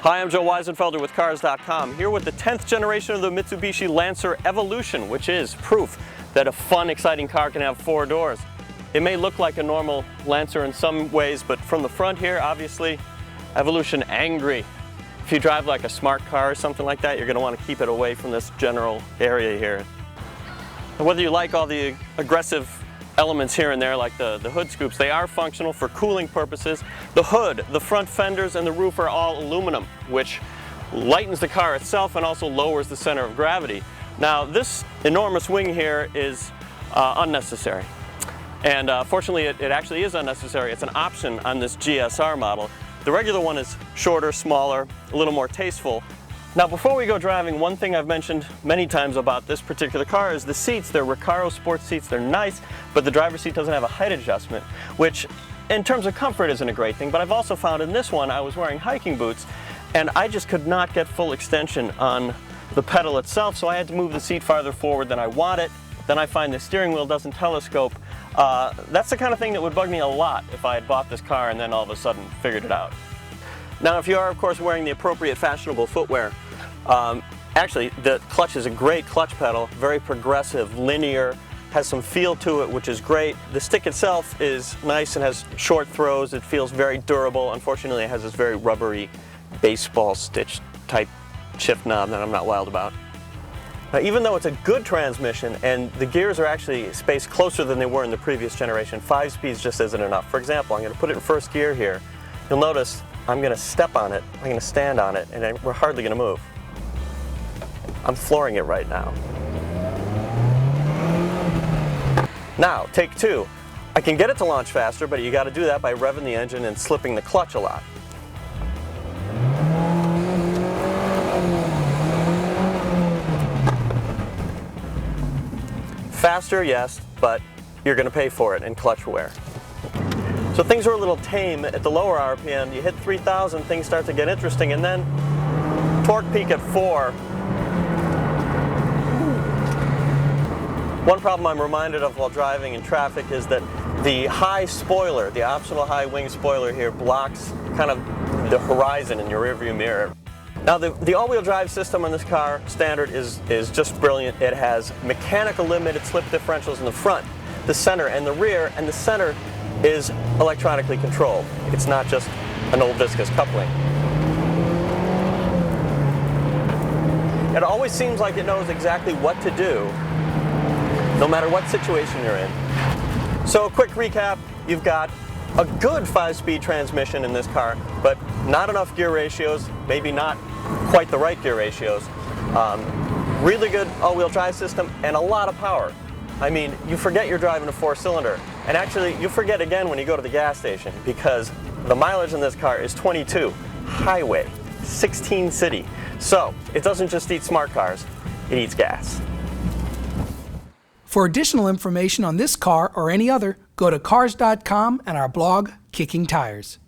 Hi, I'm Joe Wiesenfelder with Cars.com, here with the 10th generation of the Mitsubishi Lancer Evolution, which is proof that a fun, exciting car can have 4 doors. It may look like a normal Lancer in some ways, but from the front here, obviously, Evolution angry. If you drive like a smart car or something like that, you're going to want to keep it away from this general area here. And whether you like all the aggressive elements here and there, like the hood scoops, they are functional for cooling purposes. The hood, the front fenders, and the roof are all aluminum, which lightens the car itself and also lowers the center of gravity. Now, this enormous wing here is unnecessary. And fortunately, it actually is unnecessary. It's an option on this GSR model. The regular one is shorter, smaller, a little more tasteful. Now, before we go driving, one thing I've mentioned many times about this particular car is the seats. They're Recaro sports seats. They're nice, but the driver's seat doesn't have a height adjustment, which in terms of comfort isn't a great thing. But I've also found in this one, I was wearing hiking boots, and I just could not get full extension on the pedal itself, so I had to move the seat farther forward than I want it. Then I find the steering wheel doesn't telescope. That's the kind of thing that would bug me a lot if I had bought this car and then all of a sudden figured it out. Now, if you are, of course, wearing the appropriate fashionable footwear, actually, the clutch is a great clutch pedal, very progressive, linear, has some feel to it, which is great. The stick itself is nice and has short throws. It feels very durable. Unfortunately, it has this very rubbery baseball stitch type shift knob that I'm not wild about. Now, even though it's a good transmission and the gears are actually spaced closer than they were in the previous generation, 5 speeds just isn't enough. For example, I'm going to put it in first gear here. You'll notice I'm going to step on it, I'm going to stand on it, and we're hardly going to move. I'm flooring it right now. Now, take 2. I can get it to launch faster, but you got to do that by revving the engine and slipping the clutch a lot. Faster, yes, but you're going to pay for it in clutch wear. So things are a little tame at the lower RPM. You hit 3,000, things start to get interesting, and then torque peak at 4. One problem I'm reminded of while driving in traffic is that the high spoiler, the optional high wing spoiler here, blocks kind of the horizon in your rearview mirror. Now, the all-wheel drive system on this car, standard, is just brilliant. It has mechanical limited slip differentials in the front, the center, and the rear, and the center is electronically controlled. It's not just an old viscous coupling. It always seems like it knows exactly what to do, no matter what situation you're in. So a quick recap, you've got a good 5-speed transmission in this car, but not enough gear ratios, maybe not quite the right gear ratios. Really good all-wheel drive system and a lot of power. I mean, you forget you're driving a 4-cylinder, and actually you forget again when you go to the gas station, because the mileage in this car is 22 highway, 16 city. So it doesn't just eat smart cars, it eats gas. For additional information on this car or any other, go to Cars.com and our blog, Kicking Tires.